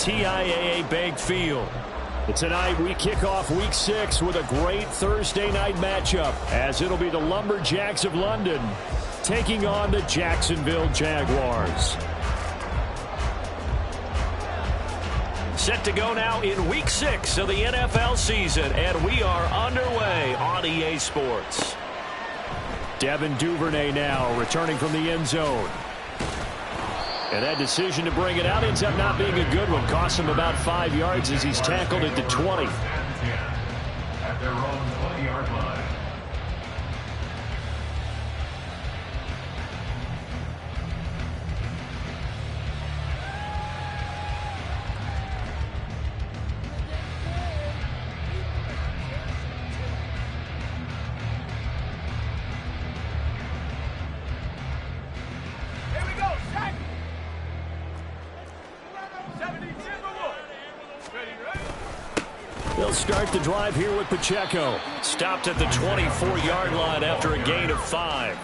TIAA Bank Field. Tonight we kick off Week 6 with a great Thursday night matchup, as it'll be the Lumberjacks of London taking on the Jacksonville Jaguars. Set to go now in Week 6 of the NFL season, and we are underway on EA Sports. Devin Duvernay now returning from the end zone. And that decision to bring it out ends up not being a good one. Cost him about 5 yards as he's tackled at the 20. At their own 20-yard line. They'll start the drive here with Pacheco. Stopped at the 24-yard line after a gain of 5.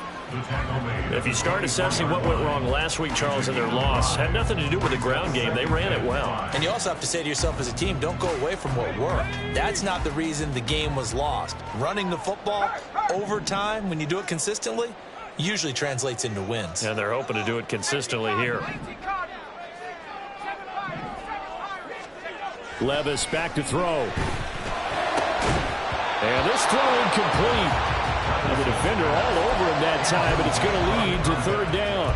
If you start assessing what went wrong last week, Charles, in their loss, had nothing to do with the ground game. They ran it well. And you also have to say to yourself as a team, don't go away from what worked. That's not the reason the game was lost. Running the football over time, when you do it consistently, usually translates into wins. And they're hoping to do it consistently here. Levis back to throw. And this throw incomplete. And the defender all over him that time, but it's going to lead to third down.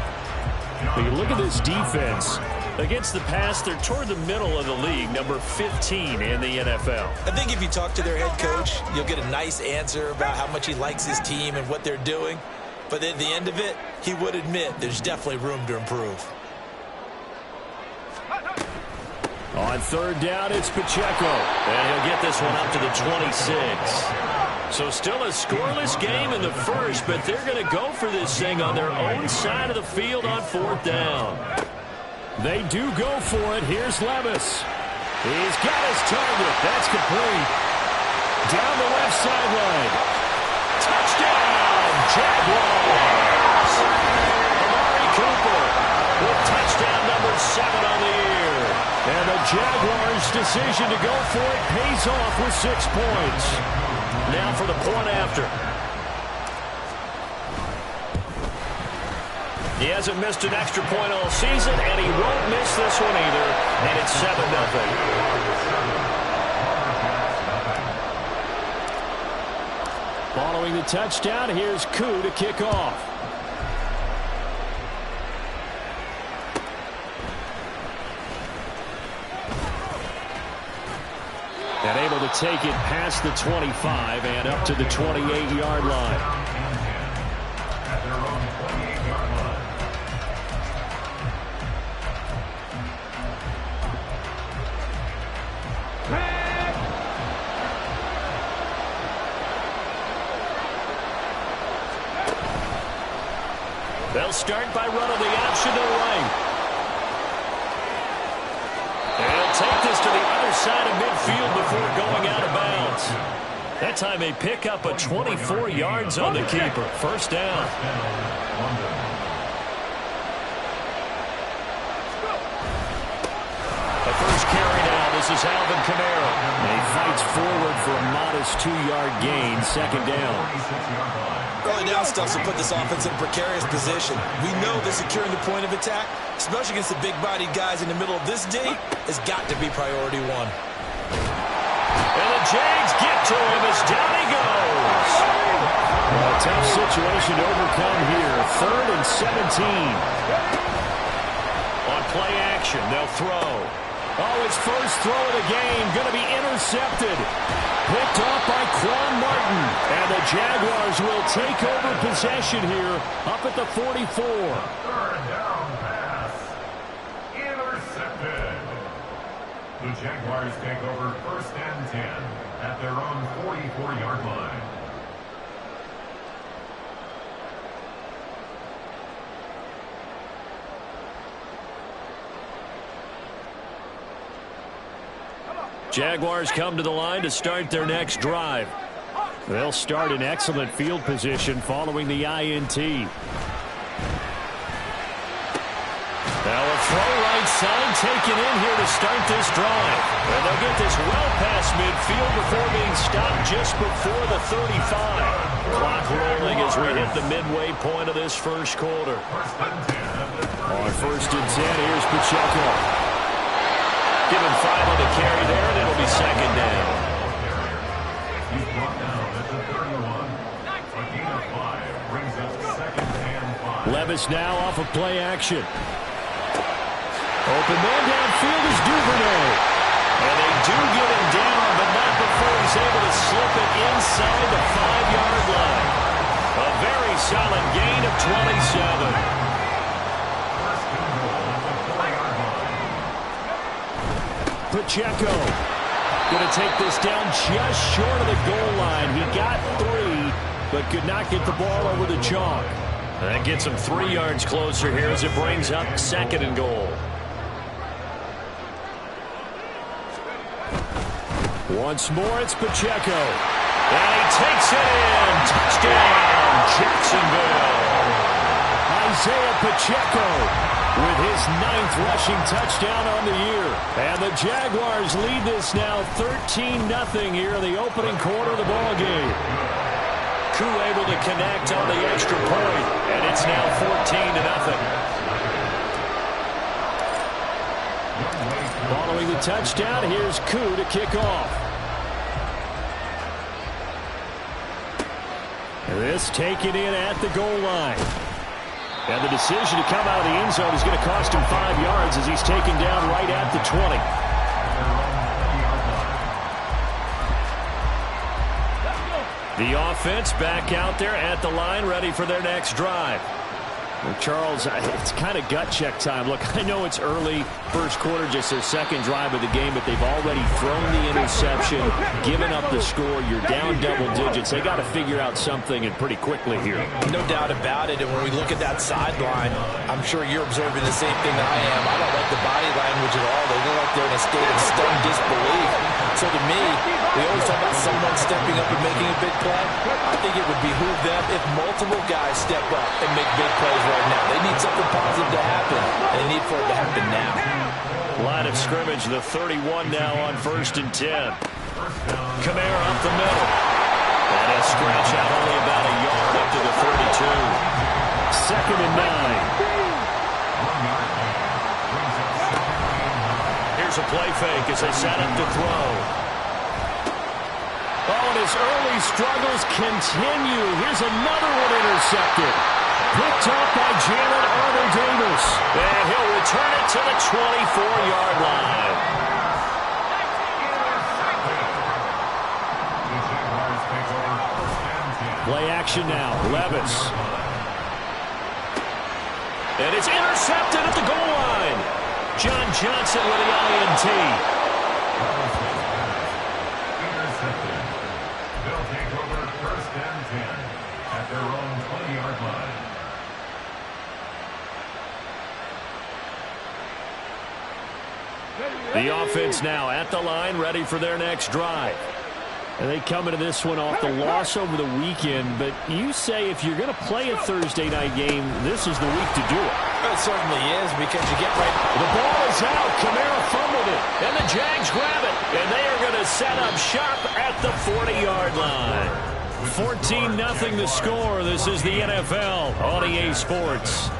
But you look at this defense. Against the pass, they're toward the middle of the league, number 15 in the NFL. I think if you talk to their head coach, you'll get a nice answer about how much he likes his team and what they're doing. But at the end of it, he would admit there's definitely room to improve. On third down, it's Pacheco. And he'll get this one up to the 26. So still a scoreless game in the first, but they're going to go for this thing on their own side of the field on fourth down. They do go for it. Here's Levis. He's got his target. That's complete. Down the left sideline. Touchdown, Jaguars. Amari Cooper with touchdown number 7 on the year. And the Jaguars' decision to go for it pays off with 6 points. Now for the point after. He hasn't missed an extra point all season, and he won't miss this one either. And it's 7-0. Following the touchdown, here's Koo to kick off. And able to take it past the 25 and up to the 28-yard line. At their own 28-yard line. They'll start by running the option to the right. They'll take this to the other side of midfield before going out of bounds. That time they pick up a 24 yards on the keeper. First down. The first carry now. This is Alvin Kamara. And he fights forward for a modest 2-yard gain. Second down. Early down stuff will put this offense in a precarious position. We know that securing the point of attack, especially against the big-bodied guys in the middle of this D, has got to be priority 1. And the Jags get to him as down he goes. Well, a tough situation to overcome here. 3rd and 17. On play action, they'll throw. Oh, his first throw of the game going to be intercepted. Picked off by Quan Martin. And the Jaguars will take over possession here up at the 44. Third down pass. Intercepted. The Jaguars take over 1st and 10 at their own 44-yard line. Jaguars come to the line to start their next drive. They'll start in excellent field position following the INT. Now a throw right sign taken in here to start this drive. And they'll get this well past midfield before being stopped just before the 35. Clock rolling as we hit the midway point of this first quarter. On 1st and 10, here's Pacheco. Give him 5 on the carry there, and it'll be 2nd down. He's brought down at the 31. A gain of 5 brings up 2nd and 5. Levis now off of play action. Open man downfield is Duvernay. And they do get him down, but not before he's able to slip it inside the 5-yard line. A very solid gain of 27. Pacheco going to take this down just short of the goal line. He got 3, but could not get the ball over the chalk. That gets him 3 yards closer here as it brings up 2nd and goal. Once more, it's Pacheco. And he takes it in. Touchdown, Jacksonville. Isaiah Pacheco with his 9th rushing touchdown on the year. And the Jaguars lead this now 13-0 here in the opening quarter of the ball game. Koo able to connect on the extra point, and it's now 14-0. Following the touchdown, here's Koo to kick off. And this taken in at the goal line. And the decision to come out of the end zone is going to cost him 5 yards as he's taken down right at the 20. The offense back out there at the line, ready for their next drive. Well, Charles, it's kind of gut check time. Look, I know it's early, first quarter, just their 2nd drive of the game, but they've already thrown the interception, given up the score. You're down double digits. They got to figure out something, and pretty quickly here. No doubt about it. And when we look at that sideline, I'm sure you're observing the same thing that I am. I don't like the body language at all. They look like they're in a state of stunned disbelief. So to me, we always talk about someone stepping up and making a big play. I think it would behoove them if multiple guys step up and make big plays right now. They need something positive to happen, and they need for it to happen now. Line of scrimmage, the 31 now on 1st and 10. Kamara up the middle. And he'll scratch out only about a yard up to the 32. 2nd and 9. Here's a play fake as they set up to throw. Oh, and his early struggles continue. Here's another one intercepted. Picked up by Jalen Armour-Davis. And he'll return it to the 24-yard line. Play action now. Levis. And it's intercepted at the goal line. John Johnson with the INT. Intercepted. They'll take over 1st and 10 at their own 20-yard line. The offense now at the line, ready for their next drive. And they come into this one off the loss over the weekend, but you say if you're going to play a Thursday night game, this is the week to do it. It certainly is, because you get right. The ball is out. Kamara fumbled it, and the Jags grab it, and they are going to set up shop at the 40-yard line. 14-0 the score. This is the NFL on EA Sports.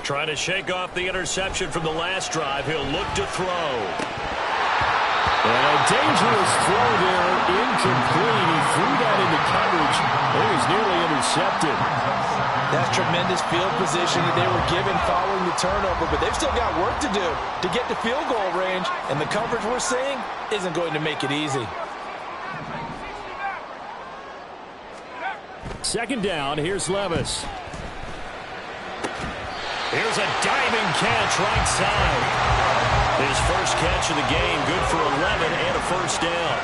Trying to shake off the interception from the last drive. He'll look to throw. And a dangerous throw there, incomplete. He threw that into coverage. It was nearly intercepted. That's tremendous field position that they were given following the turnover, but they've still got work to do to get to field goal range, and the coverage we're seeing isn't going to make it easy. 2nd down, here's Levis. Here's a diving catch right side. His first catch of the game, good for 11 and a 1st down.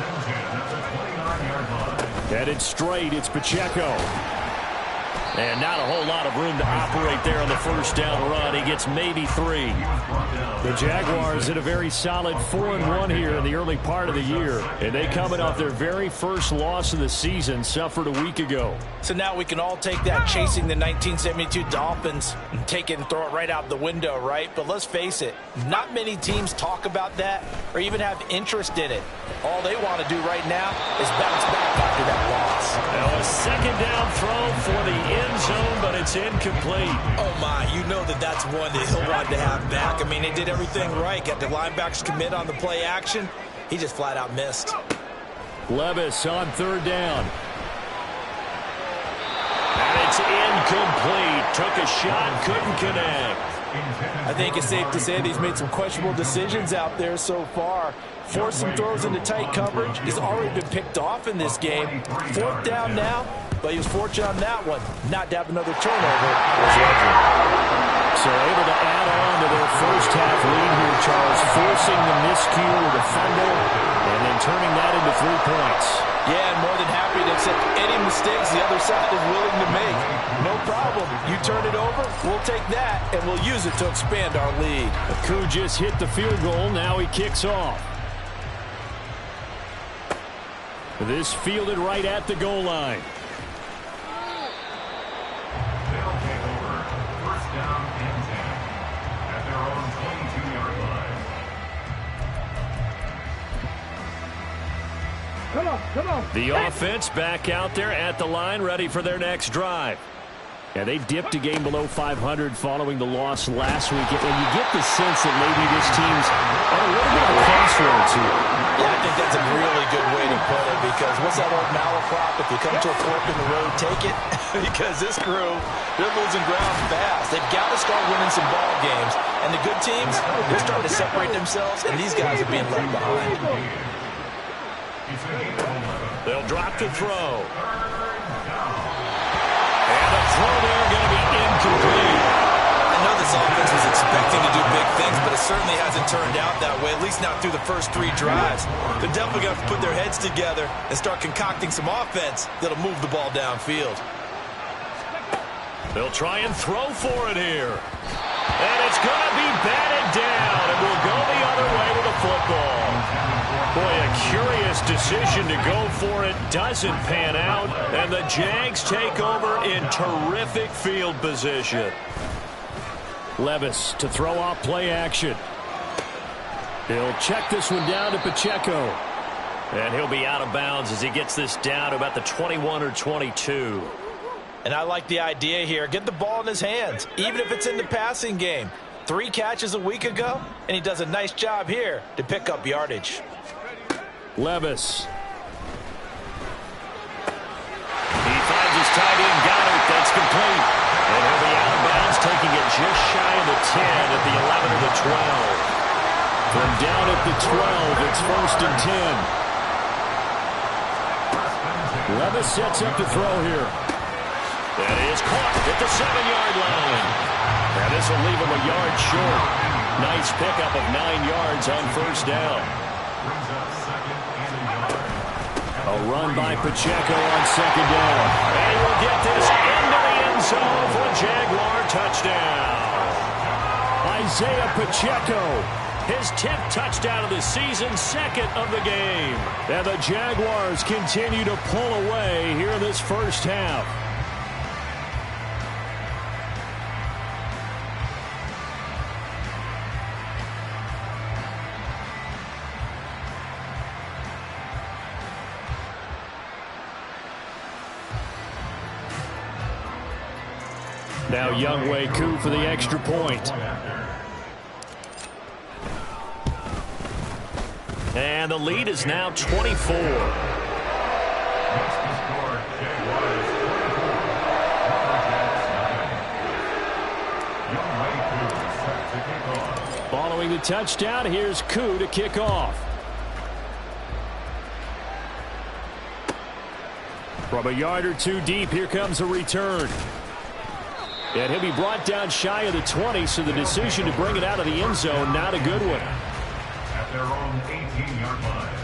and 10 at the 29-yard line. Headed straight, it's Pacheco. And not a whole lot of room to operate there on the first down run. He gets maybe 3. The Jaguars had a very solid 4-1 here in the early part of the year. And they coming off their very first loss of the season, suffered a week ago. So now we can all take that chasing the 1972 Dolphins and take it and throw it right out the window, right? But let's face it, not many teams talk about that or even have interest in it. All they want to do right now is bounce back after that loss. Now a second down throw for the end zone, but it's incomplete. Oh my, you know that's one that he'll want to have back. I mean, they did everything right. Got the linebackers commit on the play action. He just flat out missed. Levis on third down. And it's incomplete. Took a shot, couldn't connect. I think it's safe to say that he's made some questionable decisions out there so far. Forced some throws into tight coverage. He's already been picked off in this game. Fourth down now, but he was fortunate on that one not to have another turnover. So able to add on to their first half lead here, Charles, forcing the miscue with a fumble and then turning that into 3 points. Yeah, and more than happy to accept any mistakes the other side is willing to make. No problem. You turn it over, we'll take that, and we'll use it to expand our lead. Koo just hit the field goal. Now he kicks off. This fielded right at the goal line. They'll take over. First down and 10 at their own 22-yard line. Come on. The offense back out there at the line, ready for their next drive. And they dipped a game below 500 following the loss last week. And you get the sense that maybe this team's on a little bit of a crossroads here. Yeah, I think that's a really good way to put it, because what's that old malaprop? If you come to a fork in the road, take it. Because this crew, they're losing ground fast. They've got to start winning some ball games. And the good teams, they're starting to separate themselves, and these guys are being left behind. They'll drop to throw. And the throw there going to be incomplete. I know this offense was expecting to do big things, but it certainly hasn't turned out that way, at least not through the first 3 drives. They're definitely going to have to put their heads together and start concocting some offense that'll move the ball downfield. They'll try and throw for it here. And it's going to be batted down, and we'll go the other way with the football. Boy, a curious decision to go for it. Doesn't pan out, and the Jags take over in terrific field position. Levis to throw off play action. He'll check this one down to Pacheco. And he'll be out of bounds as he gets this down to about the 21 or 22. And I like the idea here. Get the ball in his hands, even if it's in the passing game. 3 catches a week ago, and he does a nice job here to pick up yardage. Levis. He finds his tight end, Goddard. That's complete. And he'll be out of bounds, taking it just shy of the 10 at the 11 or the 12. From down at the 12, it's first and 10. Levis sets up to throw here. That is caught at the 7-yard line. And this will leave him a yard short. Nice pickup of 9 yards on first down. A run by Pacheco on second down. And we'll get this into the end zone for a Jaguar touchdown. Isaiah Pacheco, his 10th touchdown of the season, 2nd of the game. And the Jaguars continue to pull away here in this first half. Now Younghoe Koo for the extra point. And the lead is now 24. Following the touchdown, here's Koo to kick off. From a yard or 2 deep, here comes a return. And he'll be brought down shy of the 20, so the decision to bring it out of the end zone, not a good one. At their own 18-yard line.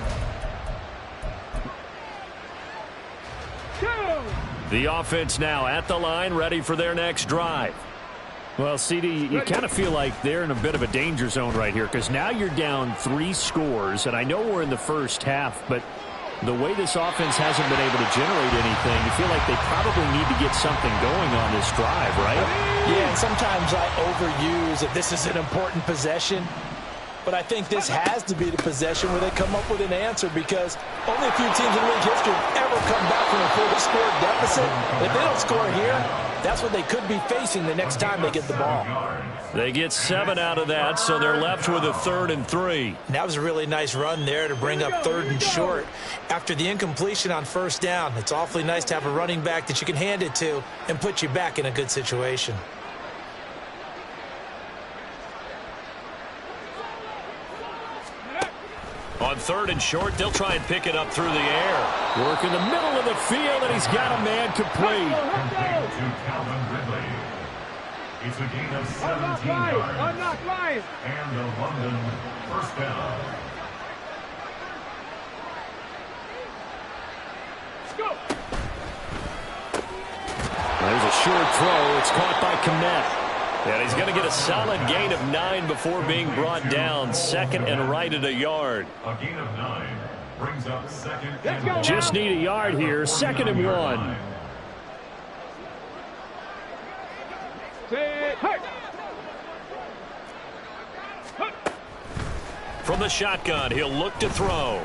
The offense now at the line, ready for their next drive. Well, CD, you kind of feel like they're in a bit of a danger zone right here because now you're down 3 scores, and I know we're in the first half, but the way this offense hasn't been able to generate anything, you feel like they probably need to get something going on this drive, right? Yeah, and sometimes I overuse that this is an important possession, but I think this has to be the possession where they come up with an answer because only a few teams in league history ever come back from a 4-score deficit. If they don't score here, that's what they could be facing the next time they get the ball. They get 7 out of that, so they're left with a 3rd and 3. That was a really nice run there to bring up 3rd and short. After the incompletion on 1st down, it's awfully nice to have a running back that you can hand it to and put you back in a good situation. On 3rd and short, they'll try and pick it up through the air. Work in the middle of the field, and he's got a man complete. To Calvin Ridley. It's a gain of 17 yards. And a London first down. There's a short throw. It's caught by Kmet. And he's going to get a solid gain of 9 before being brought down. 2nd and right at a yard. A gain of 9 brings up 2nd and 1. Just need a yard here. 2nd and 1. From the shotgun, he'll look to throw.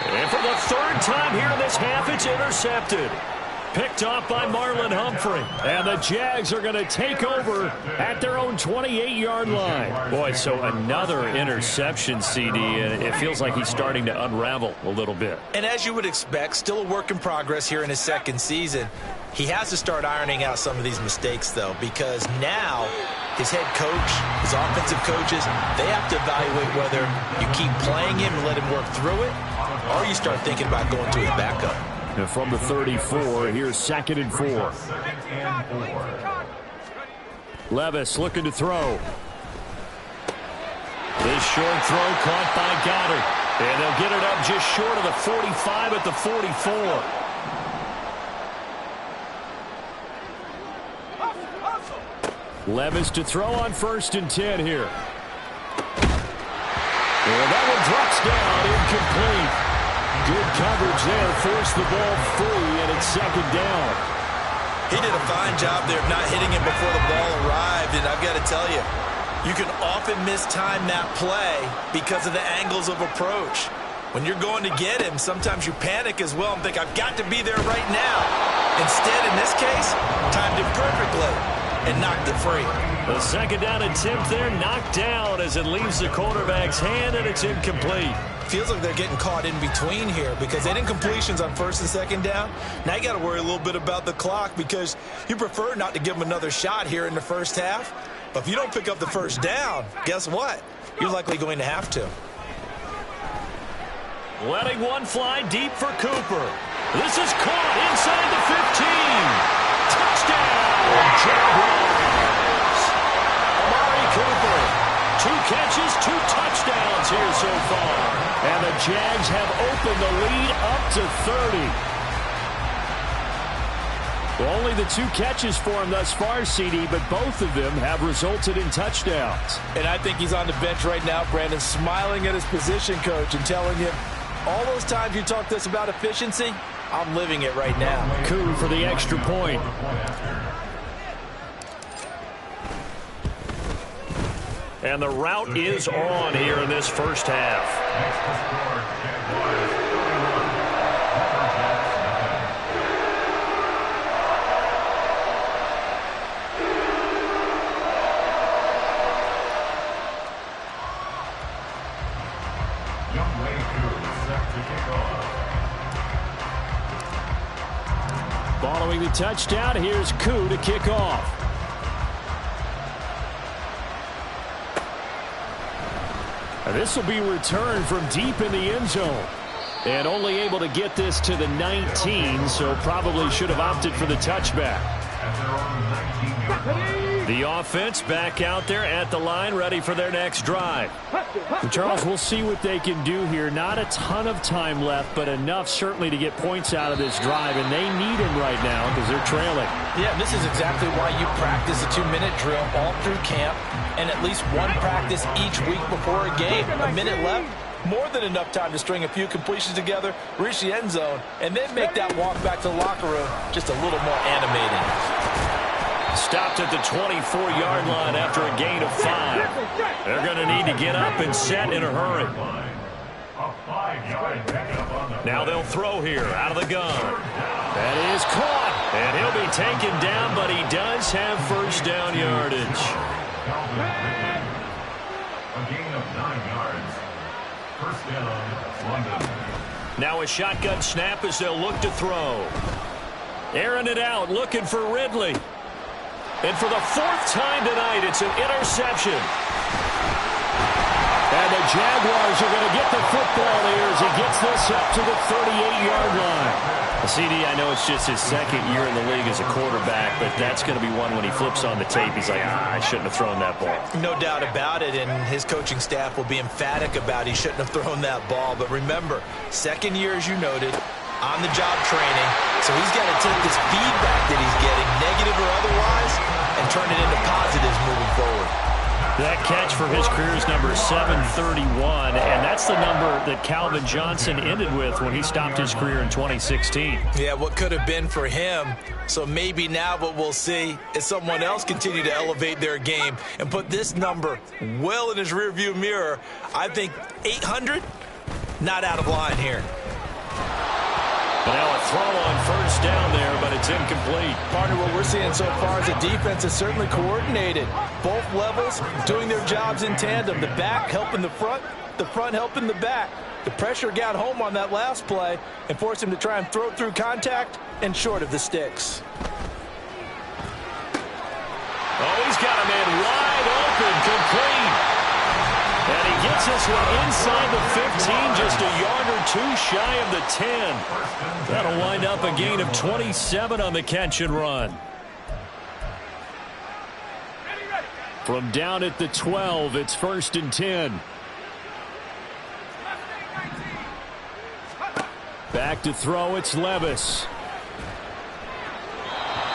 And for the 3rd time here in this half, it's intercepted. Picked off by Marlon Humphrey. And the Jags are going to take over at their own 28-yard line. Boy, so another interception, CD, and it feels like he's starting to unravel a little bit. And as you would expect, still a work in progress here in his 2nd season. He has to start ironing out some of these mistakes, though, because now his head coach, his offensive coaches, they have to evaluate whether you keep playing him and let him work through it, or you start thinking about going to his backup. And from the 34, here's 2nd and 4. 2nd and 4. Levis looking to throw. This short throw caught by Goddard. And they'll get it up just short of the 45 at the 44. Levis to throw on 1st and 10 here. And that one drops down, incomplete. Good coverage there, forced the ball free, and it's 2nd down. He did a fine job there of not hitting it before the ball arrived, and I've got to tell you, you can often mistime that play because of the angles of approach. When you're going to get him, sometimes you panic as well and think, I've got to be there right now. Instead, in this case, timed it perfectly and knocked it free. The 2nd down attempt there knocked down as it leaves the quarterback's hand, and it's incomplete. Feels like they're getting caught in between here because they didn't incompletions on 1st and 2nd down. Now you got to worry a little bit about the clock because you prefer not to give them another shot here in the 1st half. But if you don't pick up the 1st down, guess what? You're likely going to have to. Letting one fly deep for Cooper. This is caught inside the 15. Touchdown, Jaguars. Amari Cooper. 2 catches, 2 touchdowns here so far. And the Jags have opened the lead up to 30. Well, only the 2 catches for him thus far, CD, but both of them have resulted in touchdowns. And I think he's on the bench right now, Brandon, smiling at his position coach and telling him, all those times you talked to us about efficiency, I'm living it right now. Koo for the extra point. And the route is on here in this 1st half. Following the touchdown, here's Koo to kick off. This will be returned from deep in the end zone. And only able to get this to the 19, so probably should have opted for the touchback. At their own 19-yard line. The offense back out there at the line, ready for their next drive. And Charles, we'll see what they can do here. Not a ton of time left, but enough certainly to get points out of this drive, and they need them right now because they're trailing. Yeah, this is exactly why you practice a 2-minute drill all through camp and at least one practice each week before a game. A minute left, more than enough time to string a few completions together, reach the end zone, and then make that walk back to the locker room just a little more animating. Stopped at the 24-yard line after a gain of 5. They're going to need to get up and set in a hurry. Now they'll throw here out of the gun. That is caught. And he'll be taken down, but he does have first down yardage. A gain of 9 yards. First down, London. Now a shotgun snap as they'll look to throw. Airing it out, looking for Ridley. And for the 4th time tonight, it's an interception. And the Jaguars are going to get the football here as he gets this up to the 38-yard line. CD, I know it's just his 2nd year in the league as a quarterback, but that's going to be one when he flips on the tape, he's like, I shouldn't have thrown that ball. No doubt about it, and his coaching staff will be emphatic about he shouldn't have thrown that ball. But remember, 2nd year, as you noted, on-the-job training, so he's got to take this feedback that he's getting, negative or otherwise, and turn it into positives moving forward. That catch for his career is number 731, and that's the number that Calvin Johnson ended with when he stopped his career in 2016. Yeah, what could have been for him. So maybe now what we'll see is someone else continue to elevate their game and put this number well in his rearview mirror. I think 800, not out of line here. But now a throw on first down there, but it's incomplete. Partner, what we're seeing so far is the defense is certainly coordinated. Both levels doing their jobs in tandem. The back helping the front helping the back. The pressure got home on that last play and forced him to try and throw through contact and short of the sticks. Oh, he's got a man wide open, complete. And he gets this one inside the 15, just a yard or 2 shy of the 10. That'll wind up a gain of 27 on the catch and run. From down at the 12, it's 1st and 10. Back to throw, it's Levis.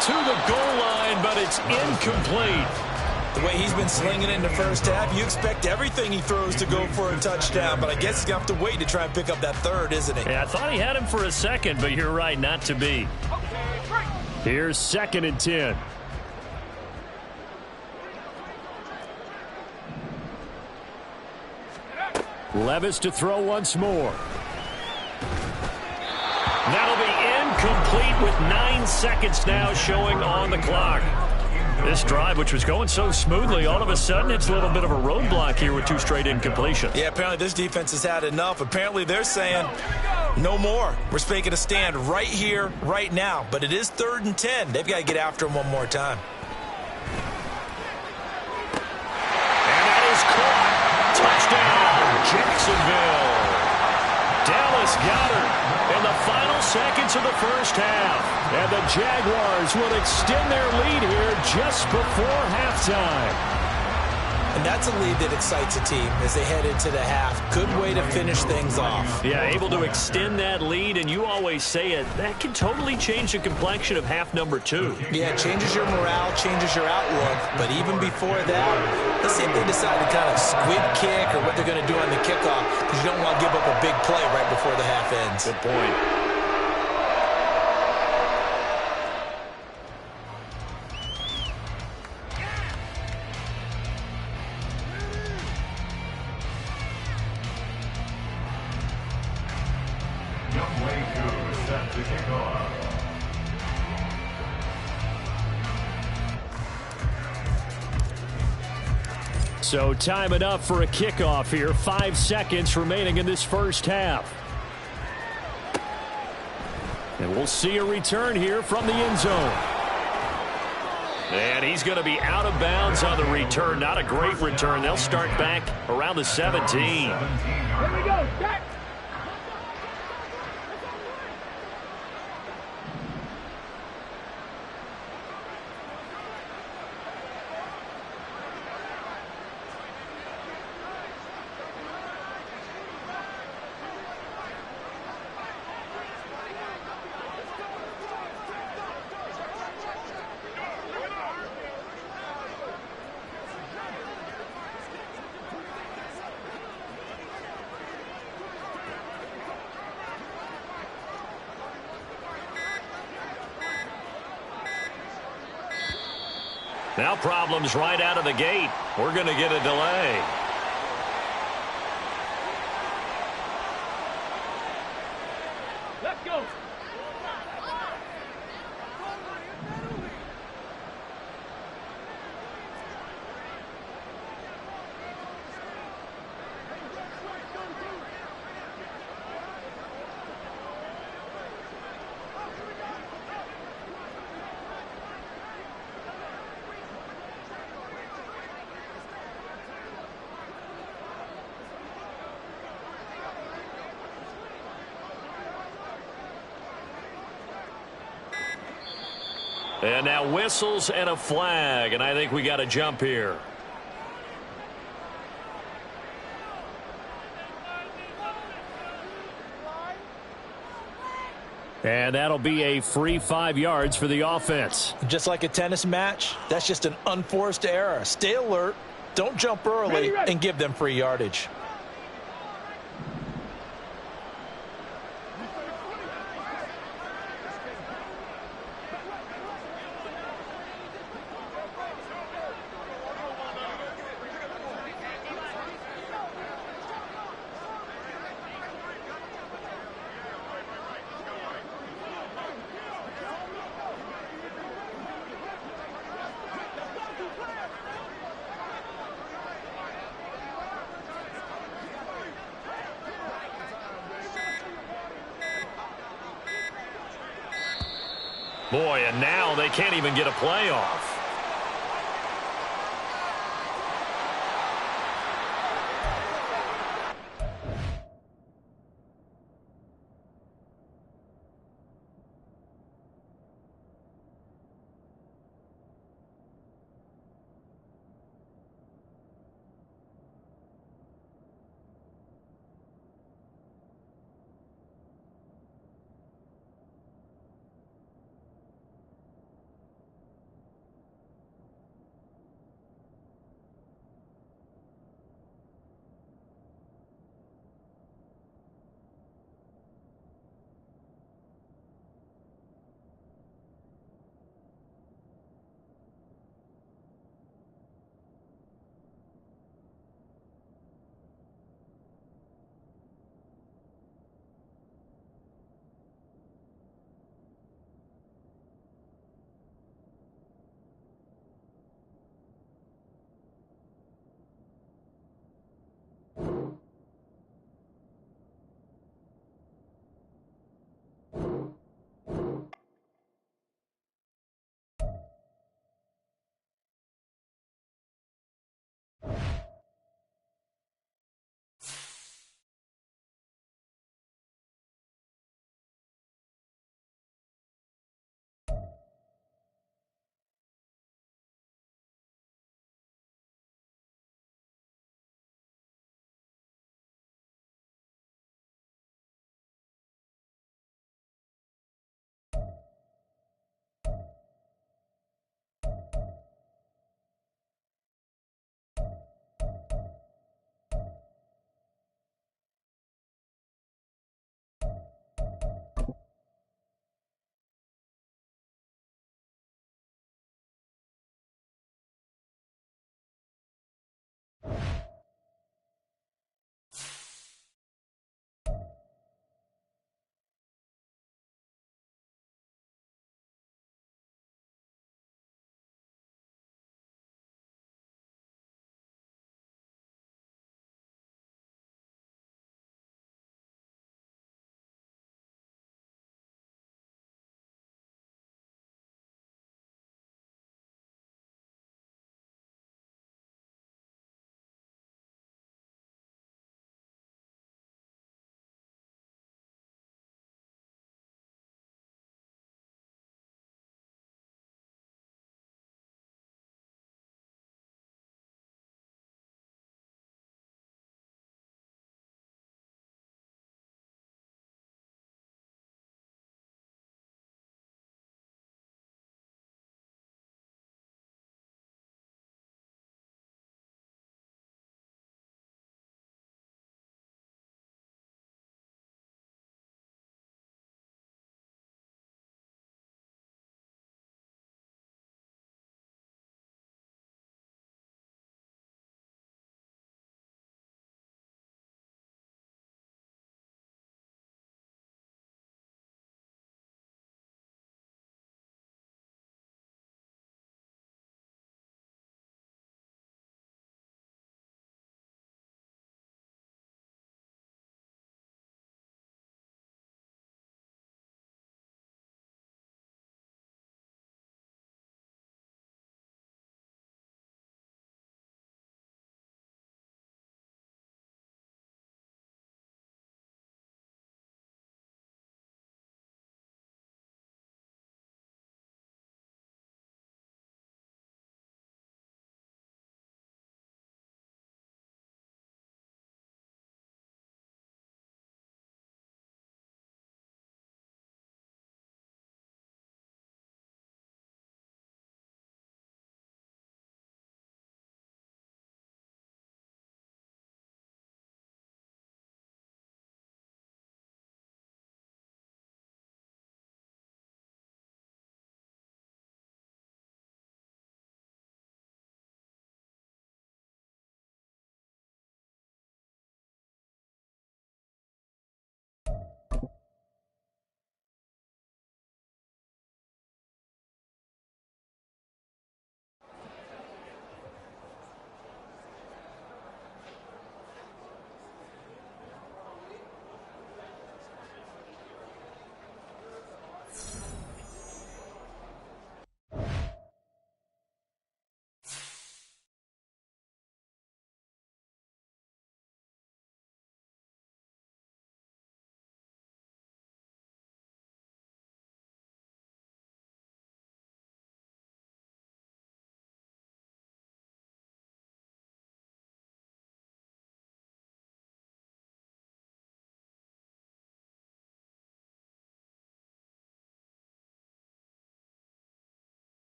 To the goal line, but it's incomplete. The way he's been slinging it in the first half, you expect everything he throws to go for a touchdown, but I guess he's going to have to wait to try and pick up that 3rd, isn't he? Yeah, I thought he had him for a second, but you're right, not to be. Here's 2nd and 10. Levis to throw once more. That'll be incomplete with 9 seconds now showing on the clock. This drive, which was going so smoothly, all of a sudden it's a little bit of a roadblock here with 2 straight incompletions. Yeah, apparently this defense has had enough. Apparently they're saying no more. We're making a stand right here, right now. But it is 3rd and 10. They've got to get after him one more time. And that is caught. Touchdown, Jacksonville. Dallas Goedert in the final seconds of the first half. And the Jaguars will extend their lead here just before halftime. And that's a lead that excites a team as they head into the half. Good way to finish things off. Yeah, able to extend that lead, and you always say it, that can totally change the complexion of half number 2. Yeah, it changes your morale, changes your outlook. But even before that, let's see if they decide to kind of squib kick or what they're going to do on the kickoff, because you don't want to give up a big play right before the half ends. Good point. So time enough for a kickoff here. 5 seconds remaining in this first half. And we'll see a return here from the end zone. And he's going to be out of bounds on the return. Not a great return. They'll start back around the 17. Here we go, Jack. Now problems right out of the gate. We're going to get a delay. Let's go. And now whistles and a flag, and I think we got a jump here. And that'll be a free 5 yards for the offense. Just like a tennis match, that's just an unforced error. Stay alert, don't jump early, and give them free yardage. Boy, and now they can't even get a play off.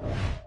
up.